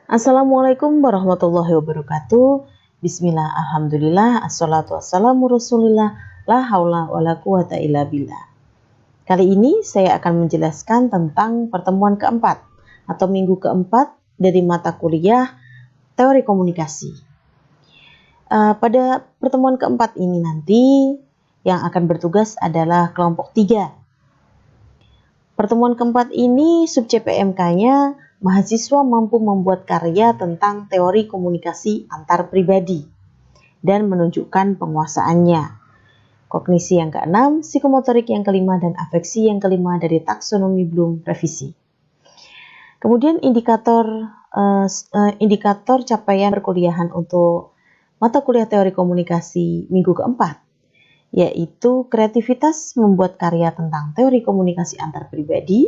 Assalamualaikum warahmatullahi wabarakatuh. Bismillah, alhamdulillah, assalatu wassalamu rasulillah, la haula wa la quwata illa billah. Kali ini saya akan menjelaskan tentang pertemuan keempat atau minggu keempat dari mata kuliah teori komunikasi. Pada pertemuan keempat ini nanti yang akan bertugas adalah kelompok 3. Pertemuan keempat ini sub CPMK-nya mahasiswa mampu membuat karya tentang teori komunikasi antar pribadi dan menunjukkan penguasaannya. Kognisi yang keenam, psikomotorik yang kelima, dan afeksi yang kelima dari taksonomi Bloom revisi. Kemudian indikator capaian perkuliahan untuk mata kuliah teori komunikasi minggu keempat, yaitu kreativitas membuat karya tentang teori komunikasi antar pribadi,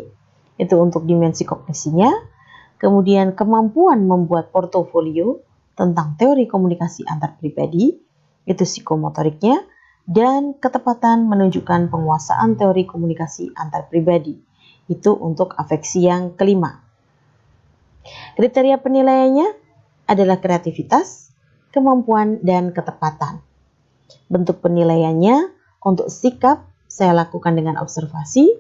itu untuk dimensi kognisinya. Kemudian kemampuan membuat portofolio tentang teori komunikasi antar pribadi, itu psikomotoriknya, dan ketepatan menunjukkan penguasaan teori komunikasi antar pribadi, itu untuk afeksi yang kelima. Kriteria penilaiannya adalah kreativitas, kemampuan, dan ketepatan. Bentuk penilaiannya untuk sikap saya lakukan dengan observasi,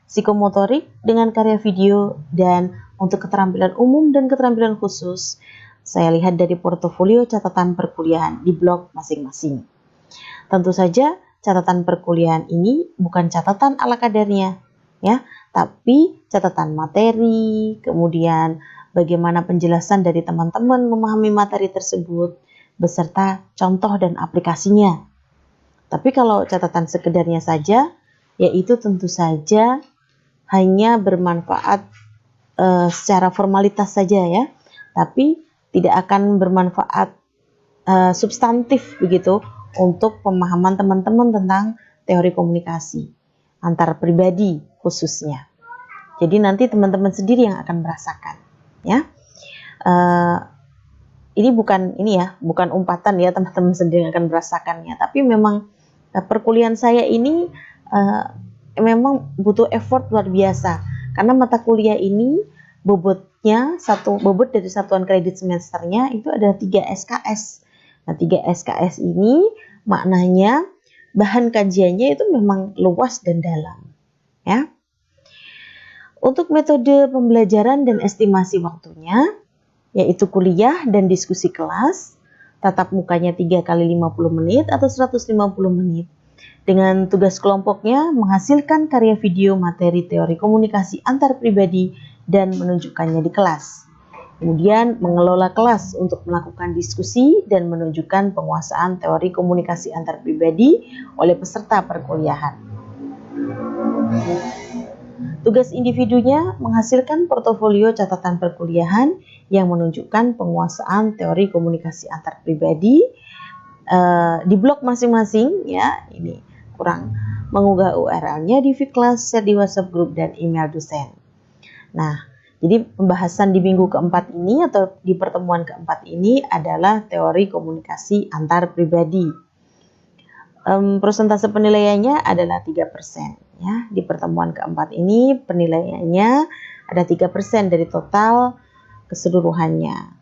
psikomotorik dengan karya video, dan untuk keterampilan umum dan keterampilan khusus saya lihat dari portofolio catatan perkuliahan di blog masing-masing. Tentu saja catatan perkuliahan ini bukan catatan ala kadarnya, ya, tapi catatan materi, kemudian bagaimana penjelasan dari teman-teman memahami materi tersebut beserta contoh dan aplikasinya. Tapi kalau catatan sekedarnya saja, yaitu tentu saja hanya bermanfaat secara formalitas saja, ya, tapi tidak akan bermanfaat substantif begitu untuk pemahaman teman-teman tentang teori komunikasi antar pribadi khususnya. Jadi nanti teman-teman sendiri yang akan merasakan, ya. Ini bukan umpatan ya, teman-teman sendiri yang akan merasakannya, tapi memang perkuliahan saya ini memang butuh effort luar biasa karena mata kuliah ini bobot dari satuan kredit semesternya itu ada 3 SKS. Nah, 3 SKS ini maknanya bahan kajiannya itu memang luas dan dalam, ya. Untuk metode pembelajaran dan estimasi waktunya, yaitu kuliah dan diskusi kelas, tatap mukanya 3 kali 50 menit atau 150 menit. Dengan tugas kelompoknya menghasilkan karya video materi teori komunikasi antar pribadi dan menunjukkannya di kelas. Kemudian mengelola kelas untuk melakukan diskusi dan menunjukkan penguasaan teori komunikasi antar pribadi oleh peserta perkuliahan. Tugas individunya menghasilkan portofolio catatan perkuliahan yang menunjukkan penguasaan teori komunikasi antar pribadi di blog masing-masing, ya. Ini kurang mengunggah URL-nya di Vclass, share di WhatsApp group dan email dosen. Nah, jadi pembahasan di minggu keempat ini atau di pertemuan keempat ini adalah teori komunikasi antar pribadi. Persentase penilaiannya adalah 3%, ya. Di pertemuan keempat ini penilaiannya ada 3% dari total keseluruhannya.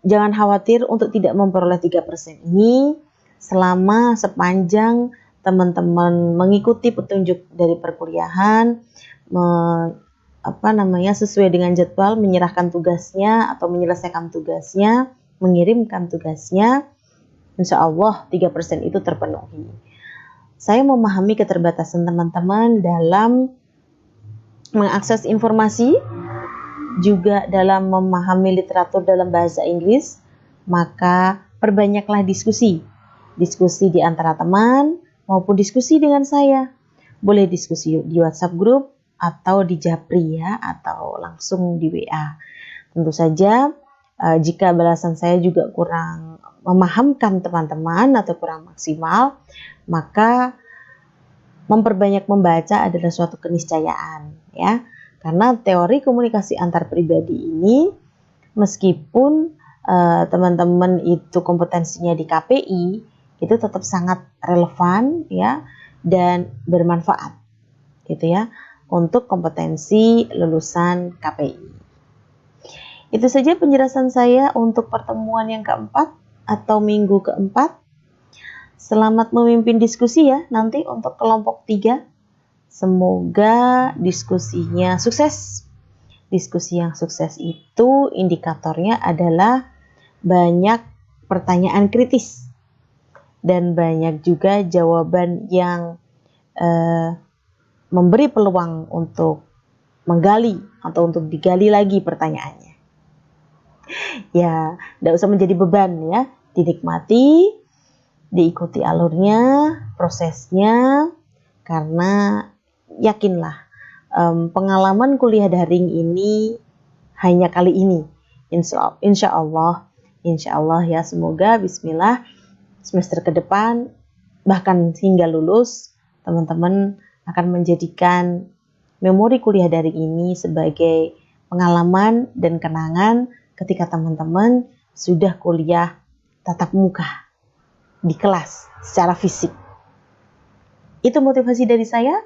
Jangan khawatir untuk tidak memperoleh 3% ini selama sepanjang teman-teman mengikuti petunjuk dari perkuliahan, sesuai dengan jadwal menyerahkan tugasnya atau menyelesaikan tugasnya, mengirimkan tugasnya, insya Allah 3% itu terpenuhi. Saya memahami keterbatasan teman-teman dalam mengakses informasi, juga dalam memahami literatur dalam bahasa Inggris, maka perbanyaklah diskusi di antara teman maupun diskusi dengan saya. Boleh diskusi di WhatsApp group atau di Japri, ya, atau langsung di WA. Tentu saja jika balasan saya juga kurang memahamkan teman-teman atau kurang maksimal, maka memperbanyak membaca adalah suatu keniscayaan, ya. Karena teori komunikasi antar pribadi ini meskipun teman-teman itu kompetensinya di KPI, itu tetap sangat relevan, ya, dan bermanfaat, gitu ya, untuk kompetensi lulusan KPI. Itu saja penjelasan saya untuk pertemuan yang keempat atau minggu keempat. Selamat memimpin diskusi ya nanti untuk kelompok 3. Semoga diskusinya sukses. Diskusi yang sukses itu indikatornya adalah banyak pertanyaan kritis dan banyak juga jawaban yang memberi peluang untuk menggali atau untuk digali lagi pertanyaannya. Ya, tidak usah menjadi beban ya, dinikmati, diikuti alurnya, prosesnya, karena yakinlah pengalaman kuliah daring ini hanya kali ini. Insya Allah ya, semoga bismillah semester ke depan bahkan hingga lulus teman-teman akan menjadikan memori kuliah daring ini sebagai pengalaman dan kenangan ketika teman-teman sudah kuliah tatap muka di kelas secara fisik. Itu motivasi dari saya.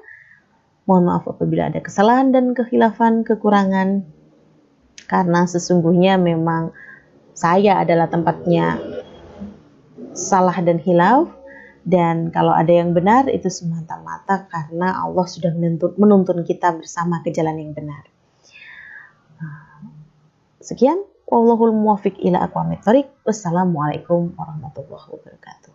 Mohon maaf apabila ada kesalahan dan kekhilafan, kekurangan, karena sesungguhnya memang saya adalah tempatnya salah dan hilaf, dan kalau ada yang benar itu semata-mata karena Allah sudah menuntun kita bersama ke jalan yang benar. Sekian, wallahul muwaffiq ila aqwamit thoriq. Wassalamualaikum warahmatullahi wabarakatuh.